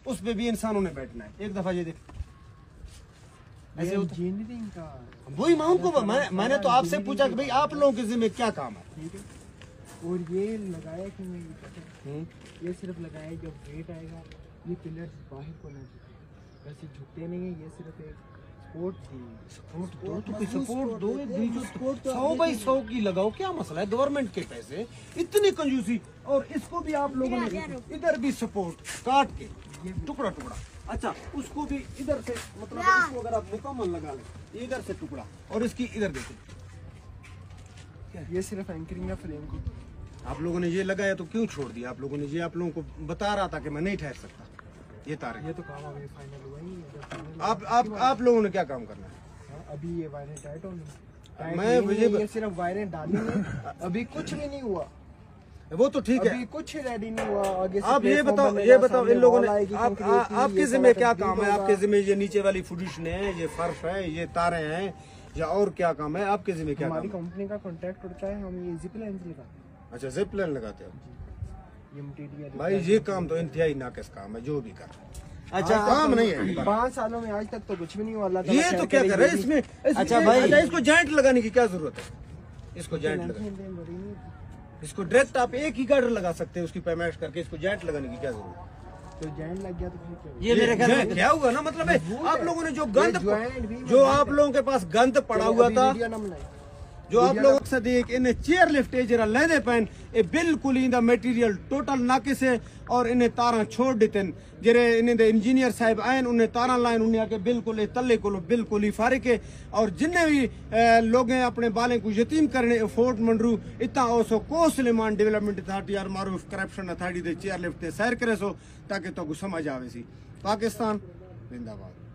उस पे भी इंसानों ने बैठना है। एक दफा ये देख, ऐसे इंजीनियरिंग का वही मैं उनको मैंने तो आपसे पूछा कि भाई आप लोगों के जिम्मे क्या काम है। ठीक है, और ये लगाया कि नहीं, ये सिर्फ लगाया जब वेट आएगा ये पिलर्स बाहर को ना झुके, वैसे झुकते नहीं है, ये सिर्फ एक सपोर्ट थी। सपोर्ट दो तो कोई सपोर्ट दो, सपोर्ट 100 बाई 100 की लगाओ, क्या मसला है? गवर्नमेंट के पैसे इतनी कंजूसी। और इसको भी आप लोगों ने इधर भी सपोर्ट काट के टुकड़ा टुकड़ा, अच्छा उसको भी इधर से, मतलब इसको अगर आप मुकम्मल लगा लें, इधर से टुकड़ा और इसकी इधर देखिए, ये सिर्फ एंकरिंग है फ्रेम को। आप लोगों ने ये लगाया तो क्यों छोड़ दिया? आप लोगों ने ये आप लोगों को बता रहा था कि मैं नहीं ठहर सकता। ये तारे, ये तो काम अभी फाइनल हुआ ही है। आप लोगों ने क्या काम करना है? अभी ये वायरें टाइट होनी, मैं ये सिर्फ वायरें डालनी है, अभी कुछ भी नहीं हुआ। वो तो ठीक है, अभी कुछ रेडी नहीं हुआ। आगे से आप ये बताओ इन लोगों ने आपके जिम्मे क्या काम है? आपके जिम्मे ये नीचे वाली फुडिशन है, ये फर्श है, ये तारे हैं, या और क्या काम है आपके जिम्मे? क्या हमारी कंपनी का कॉन्ट्रैक्ट होता है, हम ये जिप लाइन लगाते हैं। अच्छा, जिप लाइन लगाते हो ये मटेरियल भाई, ये काम तो इंतहाई नाकिस काम है जो भी कर। अच्छा, काम नहीं है 5 सालों में आज तक तो कुछ भी नहीं हुआ। ये तो क्या कर रहे हैं इसमें? अच्छा भाई, अच्छा इसको जॉइंट लगाने की क्या जरूरत है? इसको जॉइंट लगा, इसको डायरेक्ट आप एक ही गार्डर लगा सकते हैं उसकी पैमाइश करके, इसको जॉइंट लगाने की क्या जरूरत है? तो जॉइंट लग गया तो फिर ये मेरे ख्याल में क्या हुआ ना, मतलब है आप लोगों ने जो आप लोगों के पास गंद पड़ा हुआ था, जो आप लोग सदीक इन्हें चेयर लिफ्ट जरा लेदे पैन, ये बिल्कुल इंदा मटेरियल टोटल नाकिस है और इन्हें तारा छोड़ देते हैं। जेरे इन्हें इंजीनियर साहब आए उन्हें तारा लाइन उन्हें आके बिल्कुल तले को बिल्कुल ही फारिक है। और जिन्हें भी लोग अपने बालें को यतीम करने फोर्ट मंडरू इतना ओसो को सुलेमान डेवलपमेंट अथॉरिटी और मारूफ करप्शन अथॉरिटी दे चेयर लिफ्ट सैर करे सो, ताकि तो समझ आवे सी। पाकिस्तान जिंदाबाद।